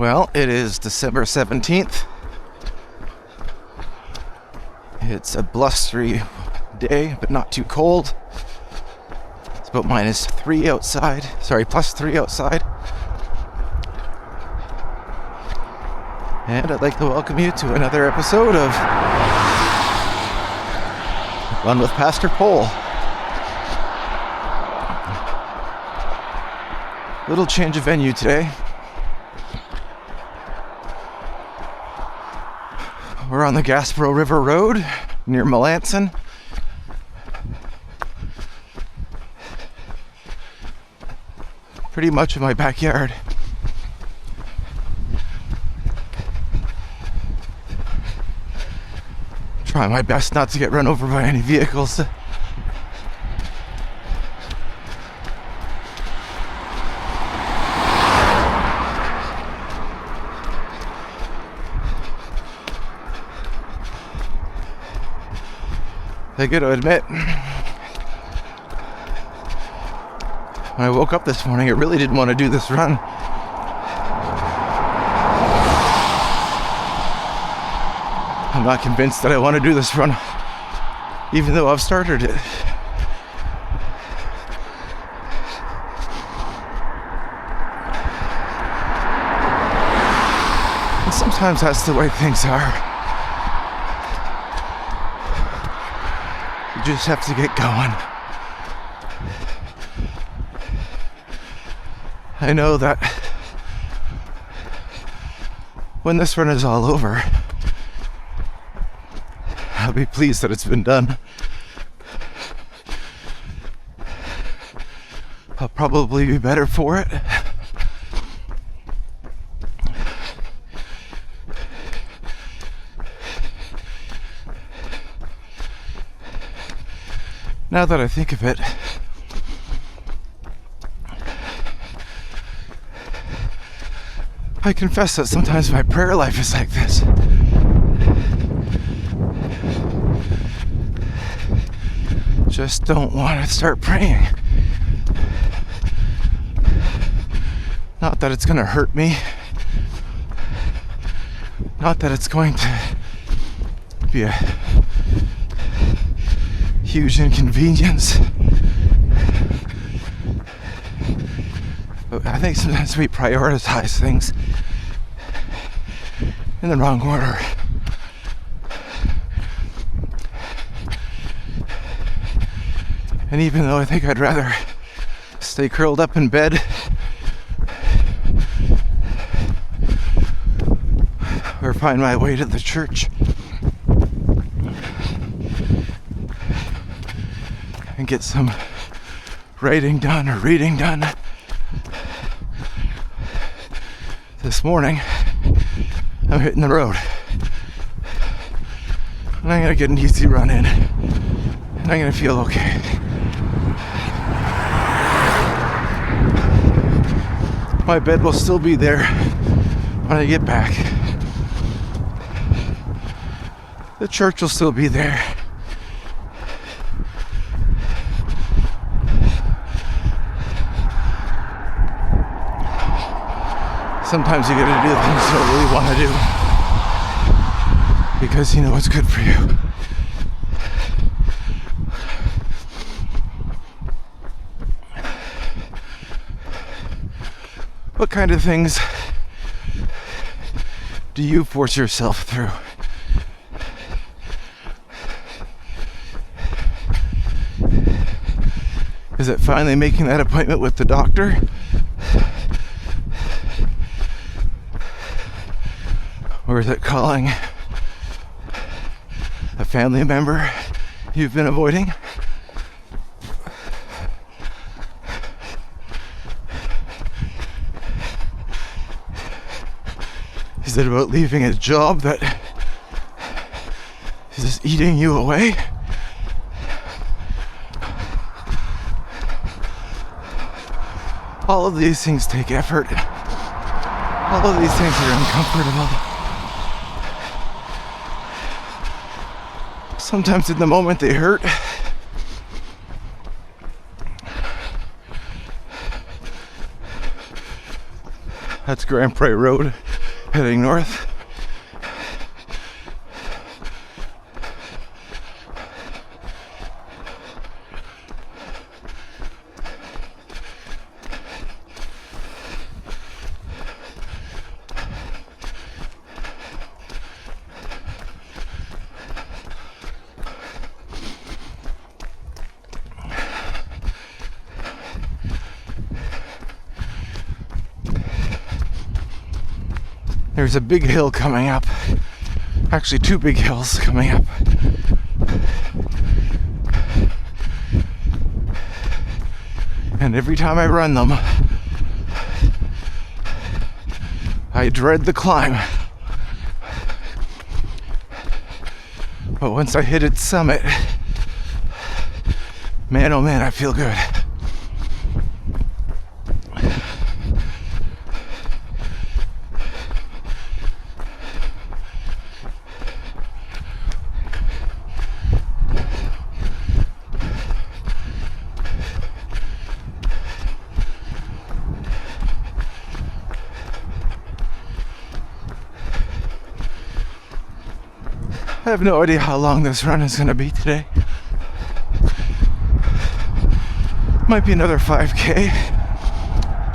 Well, it is December 17th. It's a blustery day, but not too cold. It's about -3 outside. +3 outside. And I'd like to welcome you to another episode of Run with Pastor Cole. Little change of venue today. We're on the Gaspereau River Road near Melanson. Pretty much in my backyard. Trying my best not to get run over by any vehicles. I gotta admit, when I woke up this morning, I really didn't want to do this run. I'm not convinced that I want to do this run, even though I've started it. And sometimes that's the way things are. You just have to get going. I know that when this run is all over, I'll be pleased that it's been done. I'll probably be better for it. Now that I think of it, I confess that sometimes my prayer life is like this. Just don't want to start praying. Not that it's going to hurt me. Not that it's going to be a huge inconvenience. But I think sometimes we prioritize things in the wrong order. And even though I think I'd rather stay curled up in bed or find my way to the church and get some writing done or reading done, this morning I'm hitting the road. And I'm gonna get an easy run in. And I'm gonna feel okay. My bed will still be there when I get back. The church will still be there. Sometimes you gotta do things you don't really want to do because you know what's good for you. What kind of things do you force yourself through? Is it finally making that appointment with the doctor? Or is it calling a family member you've been avoiding? Is it about leaving a job that is just eating you away? All of these things take effort. All of these things are uncomfortable. Sometimes in the moment they hurt. That's Grand Prairie Road. heading north. There's a big hill coming up. Actually, two big hills coming up. And every time I run them, I dread the climb. But once I hit its summit, man, oh man, I feel good. I have no idea how long this run is going to be today. Might be another 5K,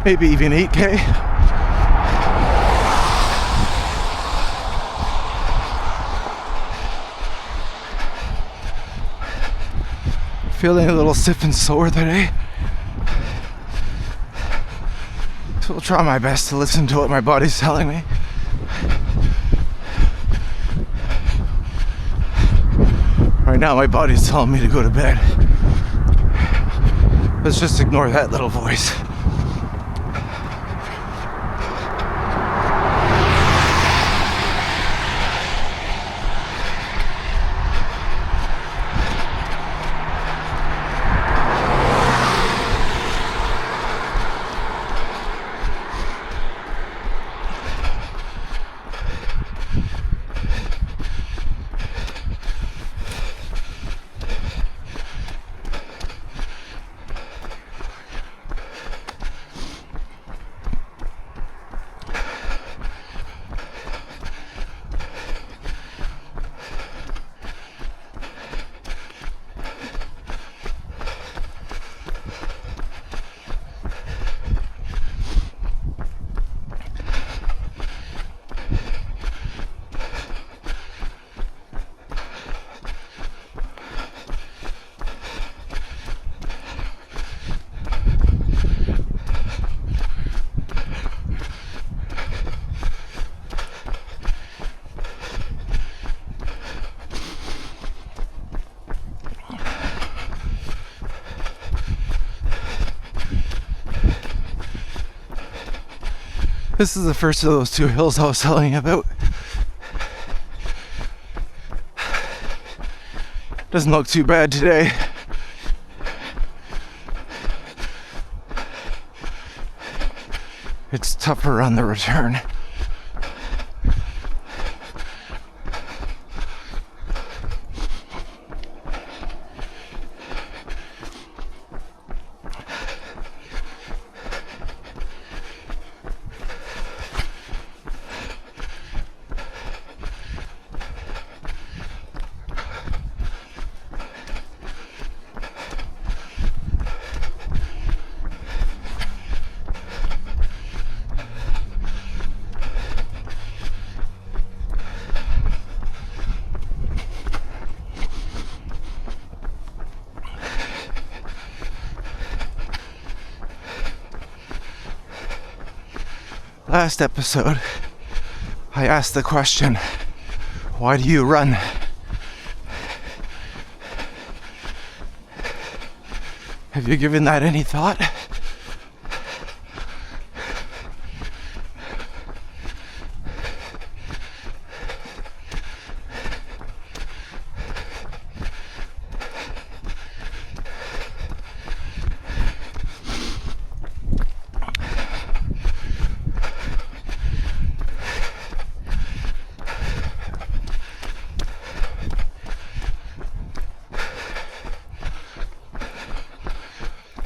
maybe even 8K. Feeling a little stiff and sore today. So I'll try my best to listen to what my body's telling me. Right now my body's telling me to go to bed. Let's just ignore that little voice. This is the first of those two hills I was telling you about. Doesn't look too bad today. It's tougher on the return. Last episode, I asked the question, why do you run? Have you given that any thought?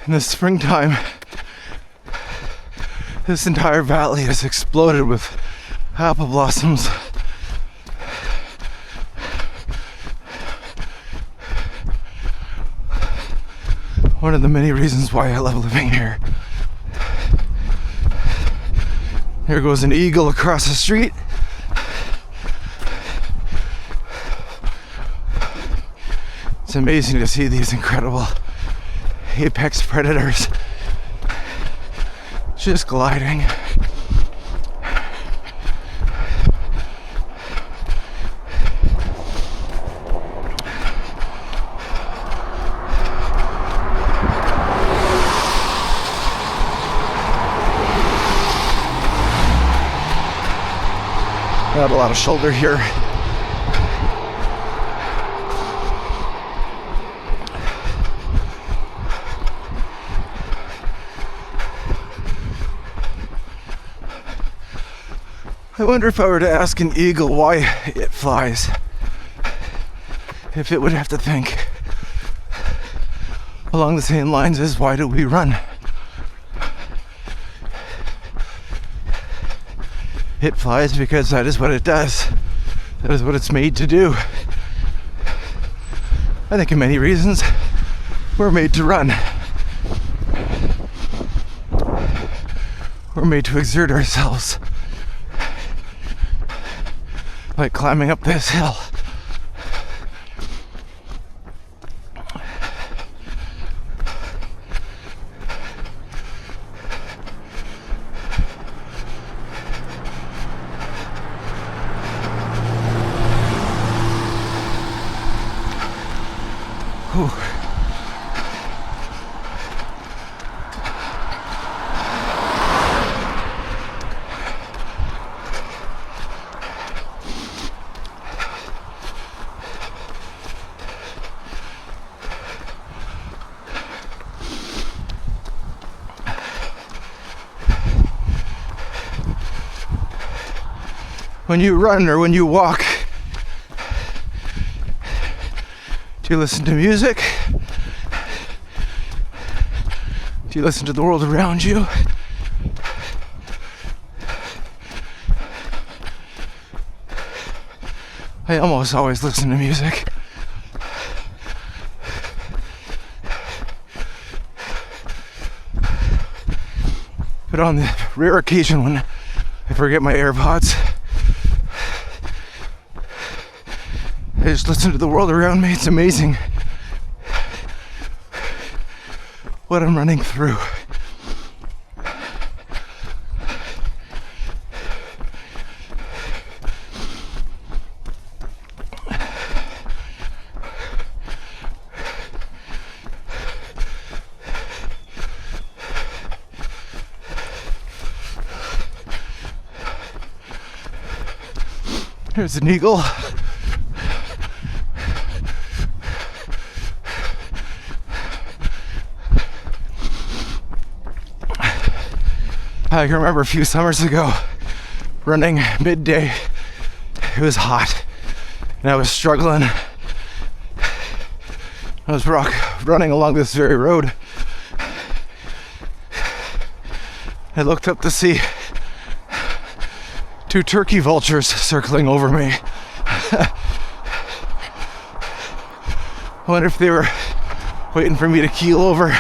In the springtime, this entire valley has exploded with apple blossoms. One of the many reasons why I love living here. Here goes an eagle across the street. It's amazing to see these incredible apex predators just gliding. Not a lot of shoulder here. I wonder if I were to ask an eagle why it flies, if it would have to think along the same lines as why do we run? It flies because that is what it does. That is what it's made to do. I think in many reasons, we're made to run. We're made to exert ourselves. Like climbing up this hill. Whew. When you run or when you walk, do you listen to music? Do you listen to the world around you? I almost always listen to music. But on the rare occasion when I forget my AirPods, I just listen to the world around me. It's amazing what I'm running through. There's an eagle. I can remember a few summers ago running midday. It was hot and I was struggling. I was running along this very road. I looked up to see two turkey vultures circling over me. I wonder if they were waiting for me to keel over.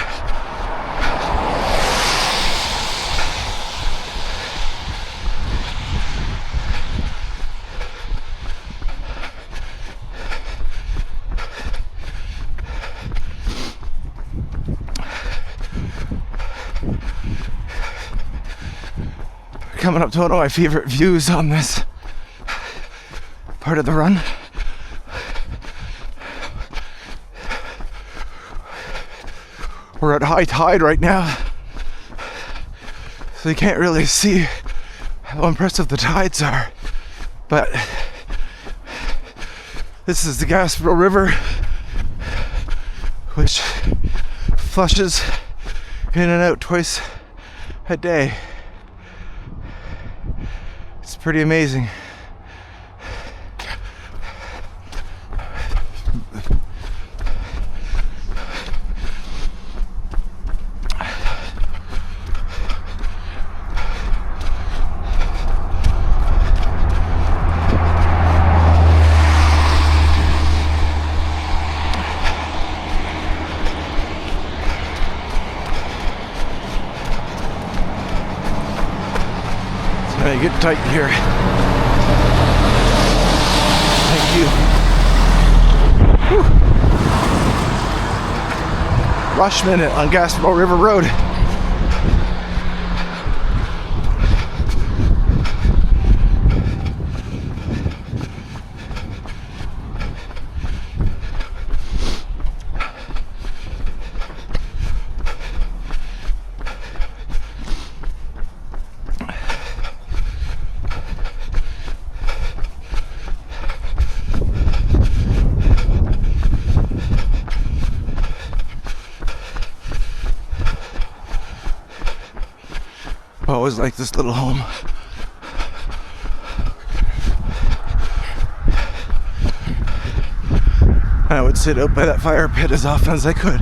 Coming up to one of my favorite views on this part of the run. We're at high tide right now, so you can't really see how impressive the tides are, but this is the Gaspereau River, which flushes in and out twice a day. It's pretty amazing. get tight here. Thank you. Whew. Rush minute on Gaspereau River Road. I always like this little home. I would sit out by that fire pit as often as I could.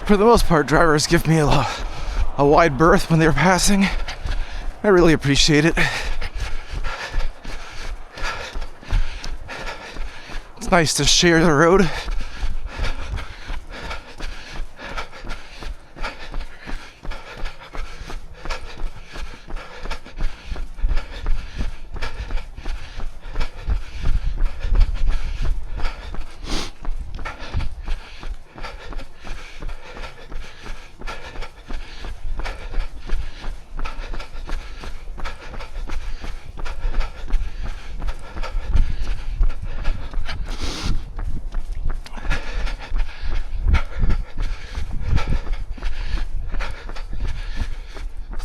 For the most part, drivers give me a wide berth when they're passing. I really appreciate it. It's nice to share the road.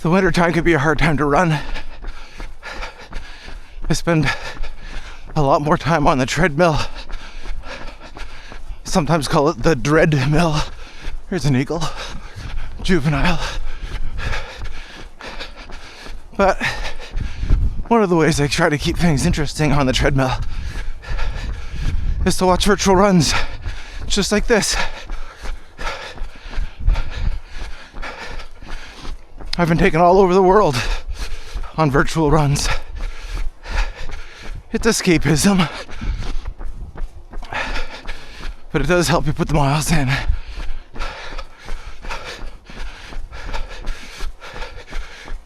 The winter time can be a hard time to run. I spend a lot more time on the treadmill. Sometimes call it the Treadmill. Here's an eagle, juvenile. But one of the ways I try to keep things interesting on the treadmill is to watch virtual runs just like this. I've been taken all over the world on virtual runs. It's escapism, but it does help you put the miles in.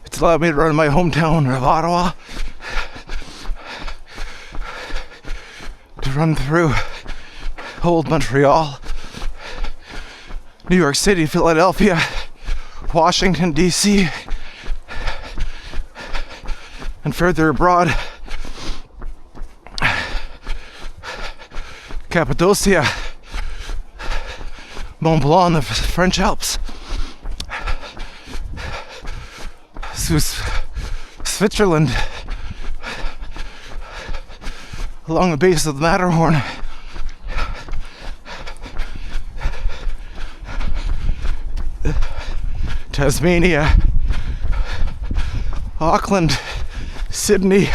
It's allowed me to run in my hometown of Ottawa, to run through old Montreal, New York City, Philadelphia, Washington, D.C., and further abroad, Cappadocia, Mont Blanc, the French Alps, Switzerland, along the base of the Matterhorn, Tasmania, Auckland, Sydney,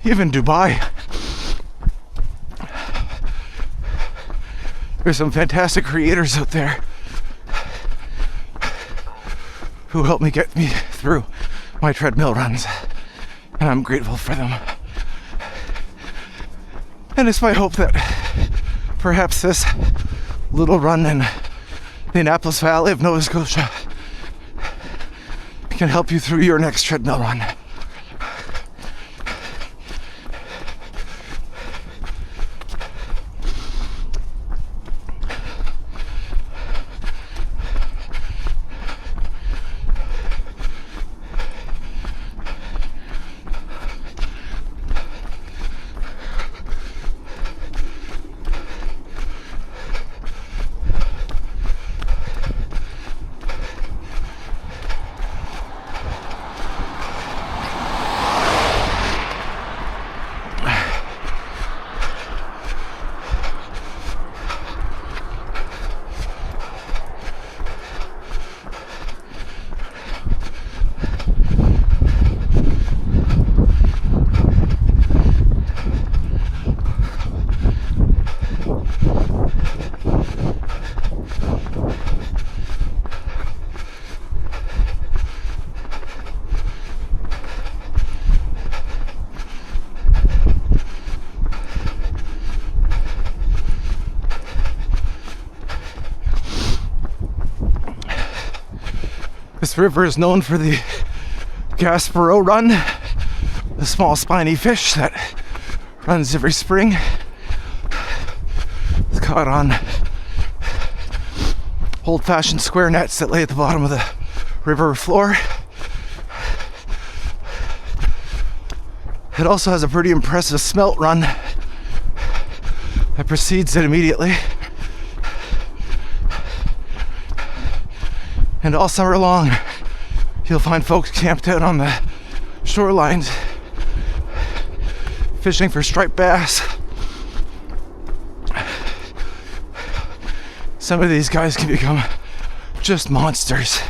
even Dubai. There's some fantastic creators out there who help me get me through my treadmill runs, and I'm grateful for them. And it's my hope that perhaps this little run in the Annapolis Valley of Nova Scotia can help you through your next treadmill run. This river is known for the Gaspereau Run, the small spiny fish that runs every spring. It's caught on old-fashioned square nets that lay at the bottom of the river floor. It also has a pretty impressive smelt run that precedes it immediately. And all summer long, you'll find folks camped out on the shorelines fishing for striped bass. Some of these guys can become just monsters.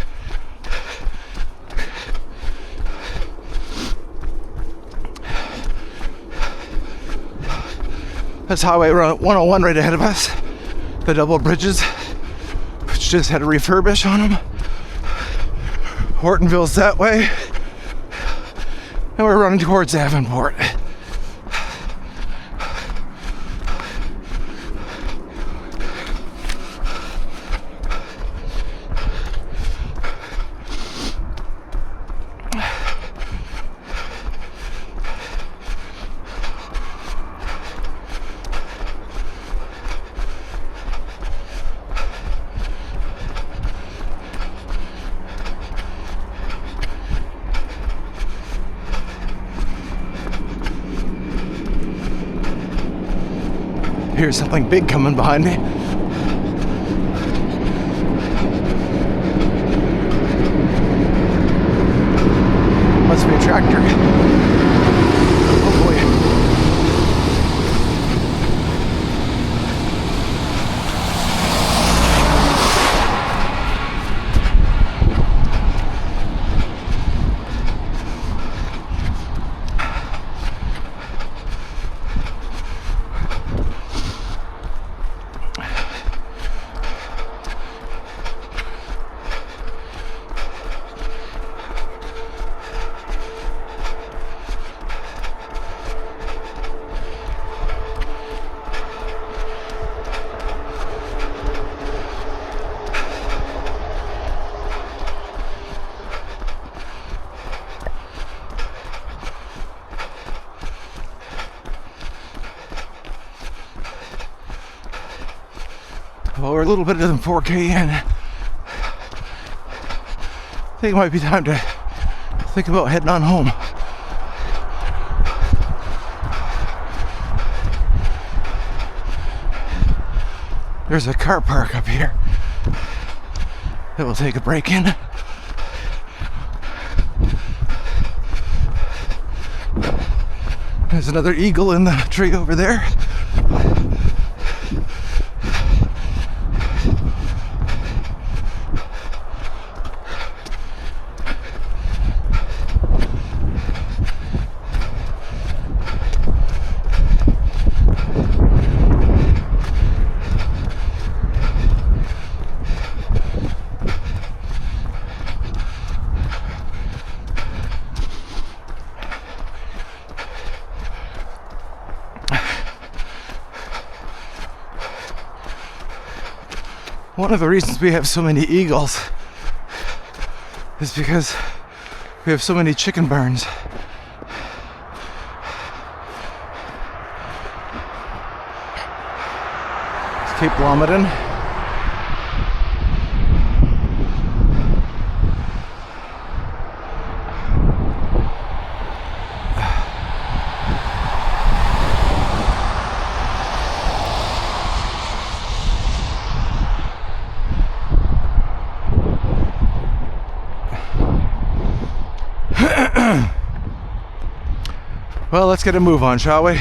That's Highway 101 right ahead of us. The double bridges, which just had a refurbish on them. Hortonville's that way. And we're running towards Avonport. Here's something big coming behind me. Must be a tractor. Oh boy. Well, we're a little bit than 4K in. I think it might be time to think about heading on home. There's a car park up here that we'll take a break in. There's another eagle in the tree over there. One of the reasons we have so many eagles is because we have so many chicken barns. It's Cape Blomidon. Well, let's get a move on, shall we?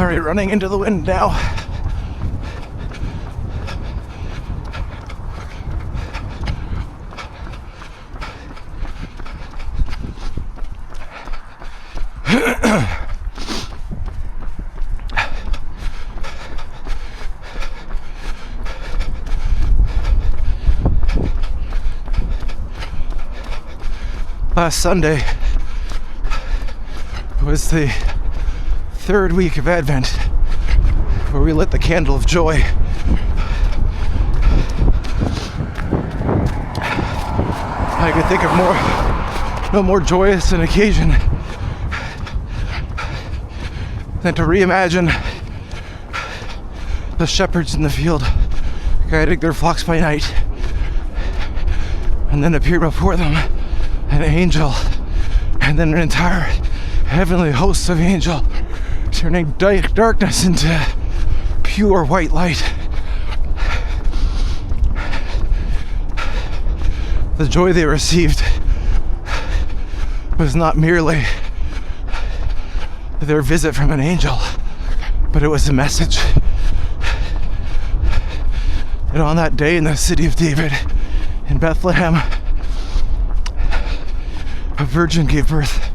Alright, running into the wind now. Last Sunday was the third week of Advent, where we lit the candle of joy. I could think of no more joyous an occasion than to reimagine the shepherds in the field guiding their flocks by night, and then appear before them an angel, and then an entire heavenly host of angels turning darkness into pure white light. The joy they received was not merely their visit from an angel, but it was a message that on that day in the city of David, in Bethlehem, a virgin gave birth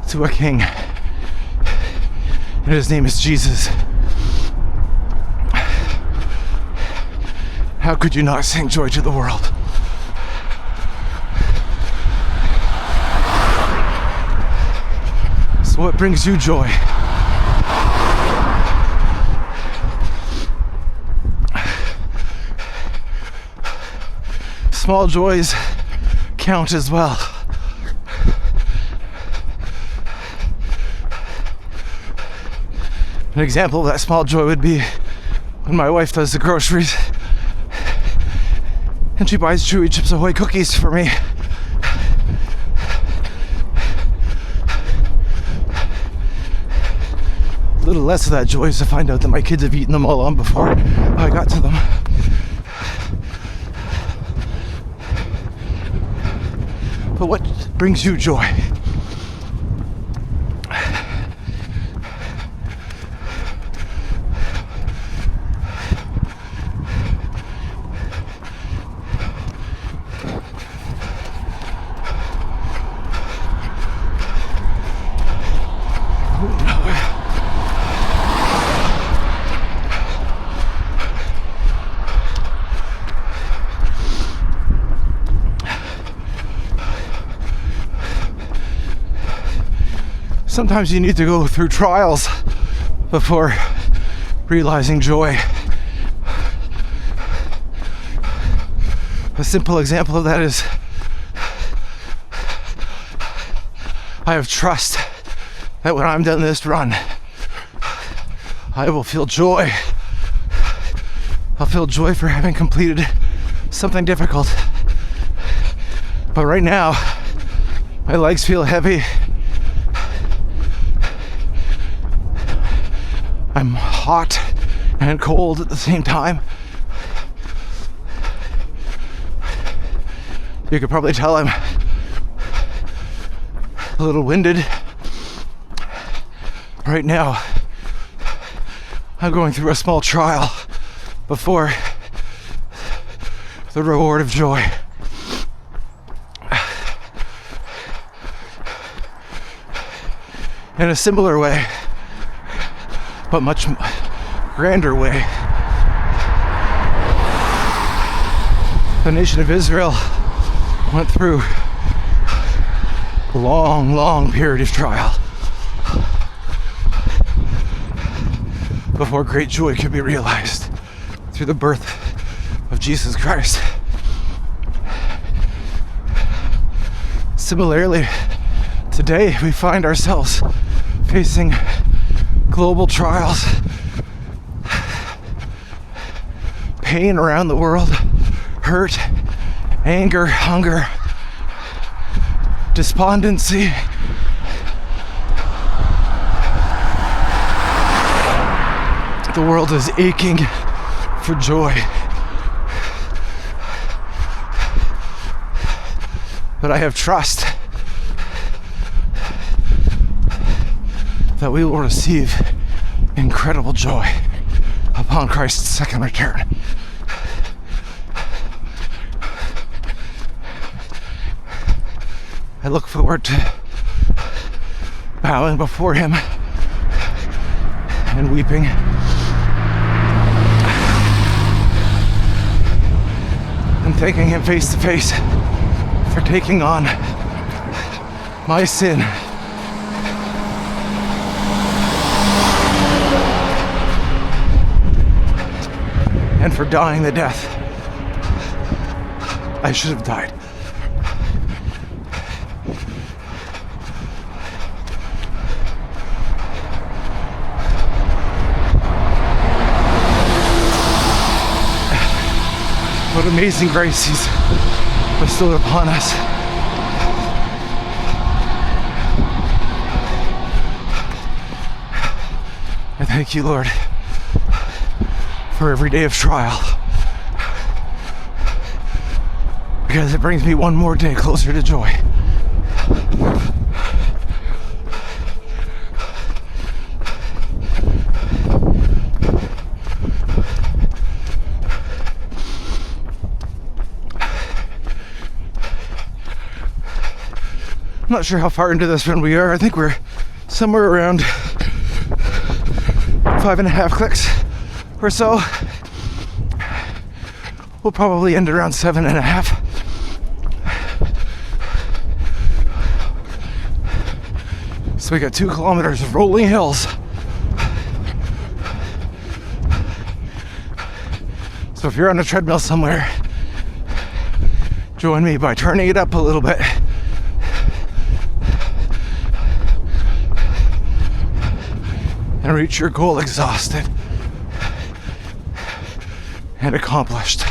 to a king, and his name is Jesus. How could you not sing joy to the world? So what brings you joy? Small joys count as well. An example of that small joy would be when my wife does the groceries and she buys Chewy Chips Ahoy cookies for me. A little less of that joy is to find out that my kids have eaten them all on before I got to them. But what brings you joy? Sometimes you need to go through trials before realizing joy. A simple example of that is I have trust that when I'm done this run, I will feel joy. I'll feel joy for having completed something difficult. But right now, my legs feel heavy. I'm hot and cold at the same time. You could probably tell I'm a little winded. Right now, I'm going through a small trial before the reward of joy. In a similar way, but much grander way, the nation of Israel went through a long period of trial before great joy could be realized through the birth of Jesus Christ. Similarly, today we find ourselves facing global trials, pain around the world, hurt, anger, hunger, despondency. The world is aching for joy. But I have trust that we will receive incredible joy upon Christ's second return. I look forward to bowing before him and weeping and thanking him face to face for taking on my sin and for dying the death I should have died. What amazing grace he's bestowed upon us. I thank you, Lord, for every day of trial, because it brings me one more day closer to joy. I'm not sure how far into this run we are. I think we're somewhere around 5.5 clicks or so. We'll probably end around 7.5. So we got 2 kilometers of rolling hills. So if you're on a treadmill somewhere, join me by turning it up a little bit. And reach your goal exhausted and accomplished.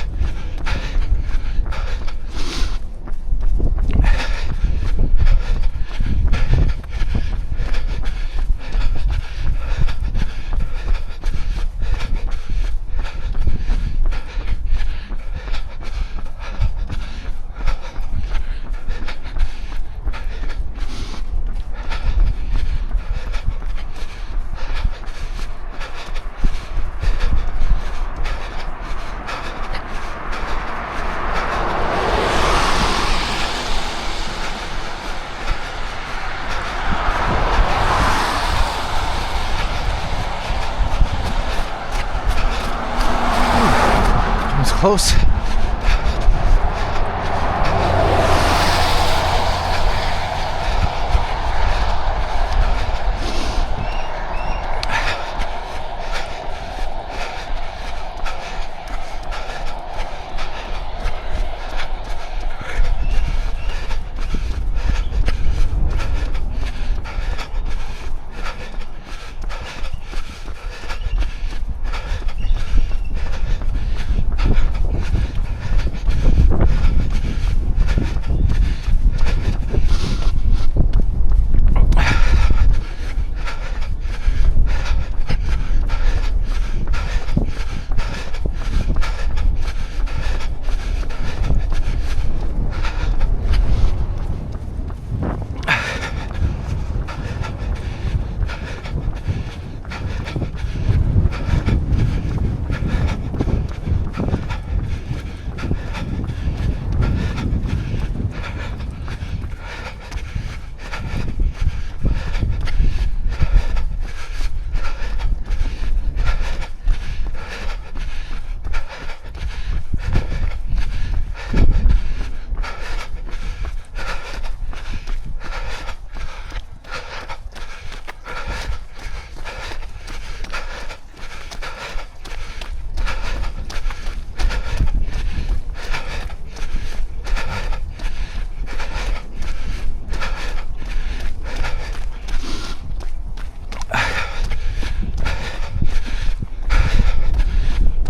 Close.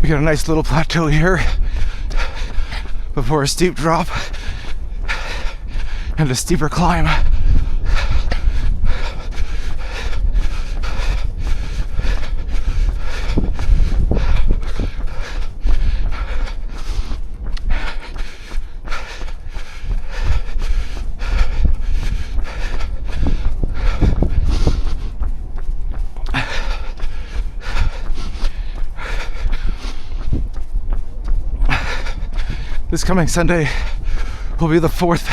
We got a nice little plateau here before a steep drop and a steeper climb. This coming Sunday will be the 4th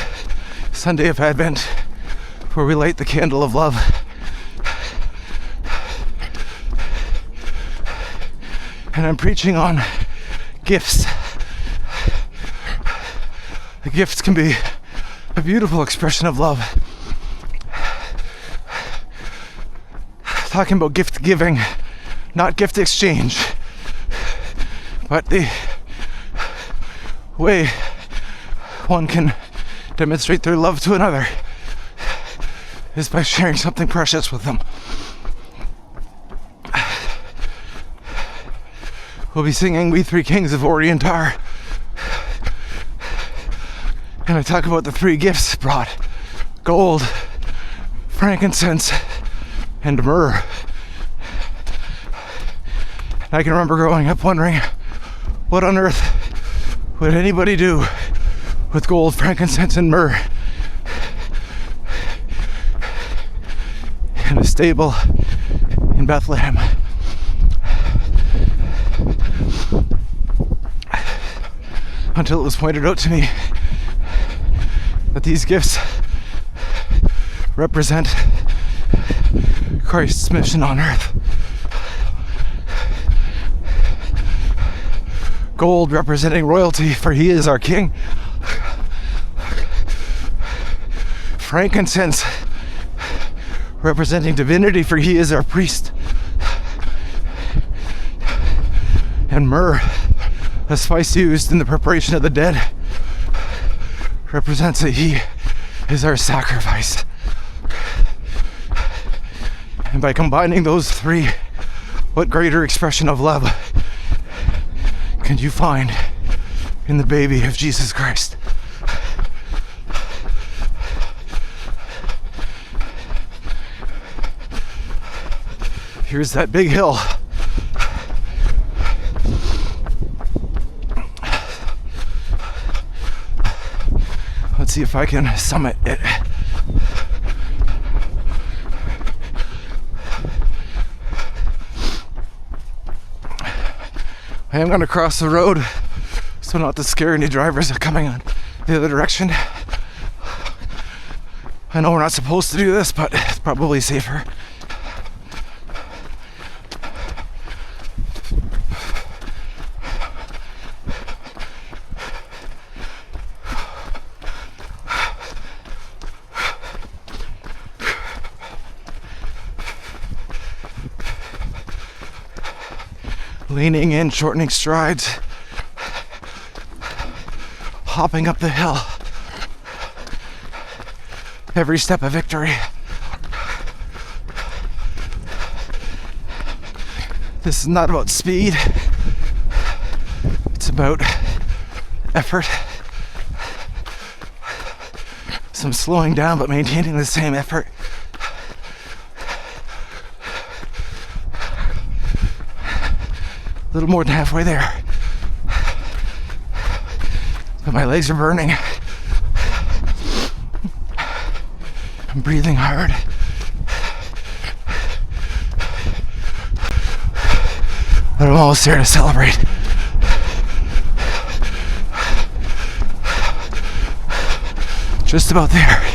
Sunday of Advent, where we light the candle of love. And I'm preaching on gifts. The gifts can be a beautiful expression of love. Talking about gift giving, not gift exchange, but the way one can demonstrate their love to another is by sharing something precious with them. We'll be singing We Three Kings of Orientar, and I talk about the 3 gifts brought: gold, frankincense, and myrrh. And I can remember growing up wondering, what on earth would anybody do with gold, frankincense, and myrrh in a stable in Bethlehem? Until it was pointed out to me that these gifts represent Christ's mission on earth. Gold representing royalty, for he is our king. Frankincense representing divinity, for he is our priest. And myrrh, a spice used in the preparation of the dead, represents that he is our sacrifice. And by combining those 3, what greater expression of love can you find in the baby of Jesus Christ? Here's that big hill. Let's see if I can summit it. I am going to cross the road so not to scare any drivers that are coming on the other direction. I know we're not supposed to do this, but it's probably safer. Leaning in, shortening strides, hopping up the hill. Every step a victory. This is not about speed. It's about effort. Some slowing down, but maintaining the same effort. A little more than halfway there. But my legs are burning. I'm breathing hard. But I'm almost there to celebrate. Just about there.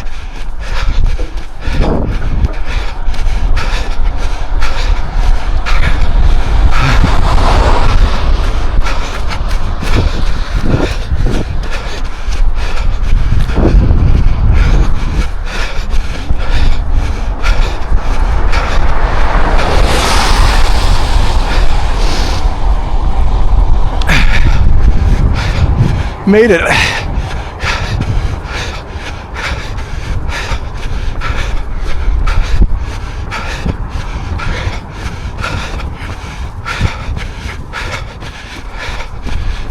Made it.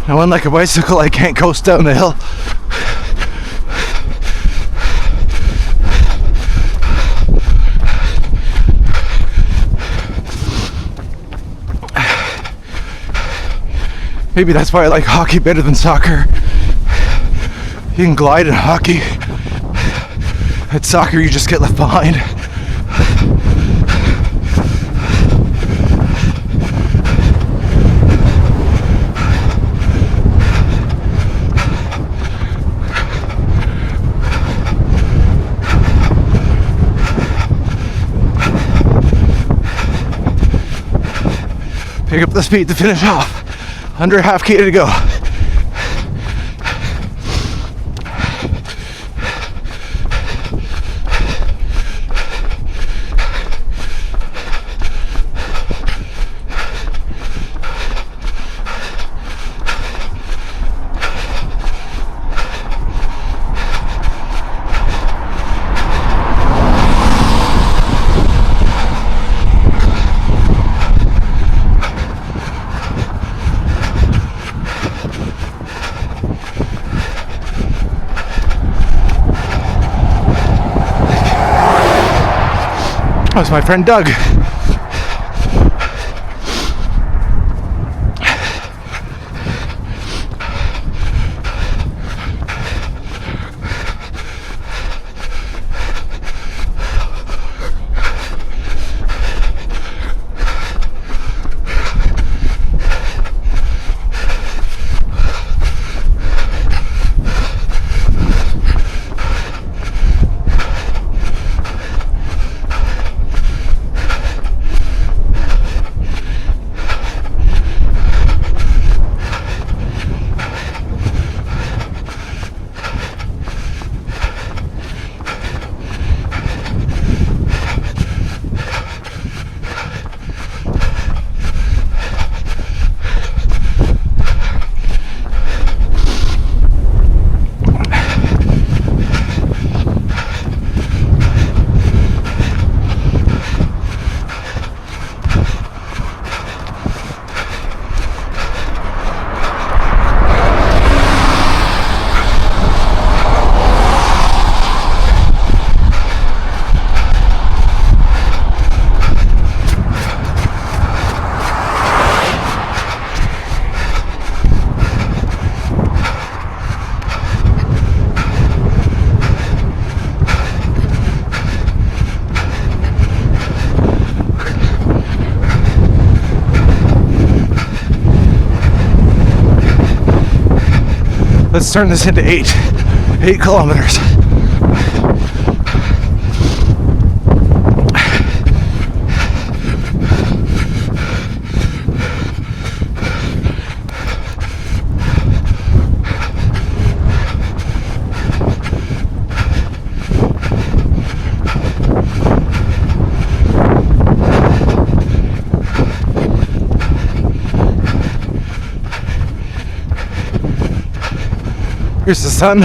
Now, unlike a bicycle, I can't coast down the hill. Maybe that's why I like hockey better than soccer. You can glide in hockey. At soccer, you just get left behind. Pick up the speed to finish off. Under half K to go. That's my friend Doug. Let's turn this into 8 kilometers. Here's the sun.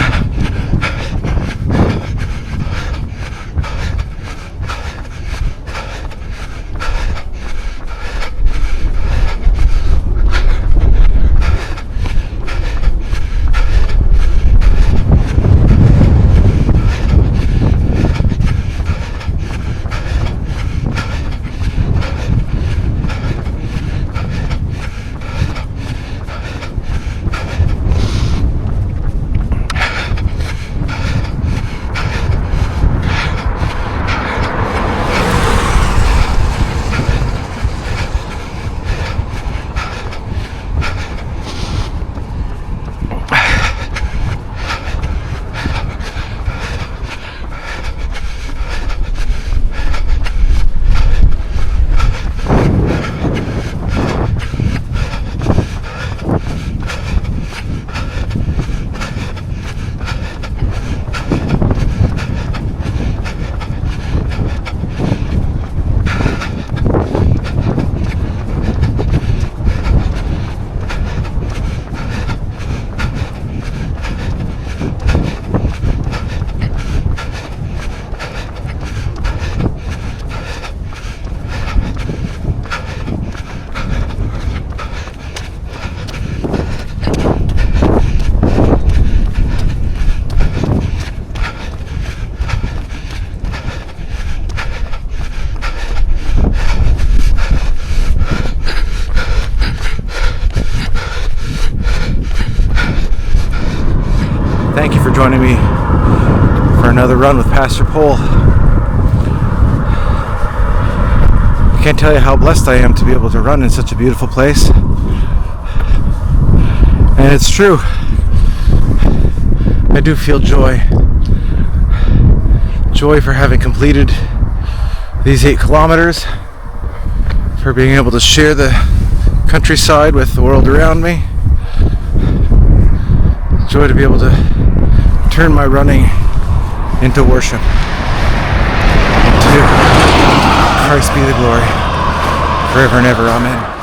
Thank you for joining me for another run with Pastor Pole. I can't tell you how blessed I am to be able to run in such a beautiful place. And it's true. I do feel joy. Joy for having completed these 8 kilometers, for being able to share the countryside with the world around me. Joy to be able to turn my running into worship. To Christ be the glory, forever and ever. Amen.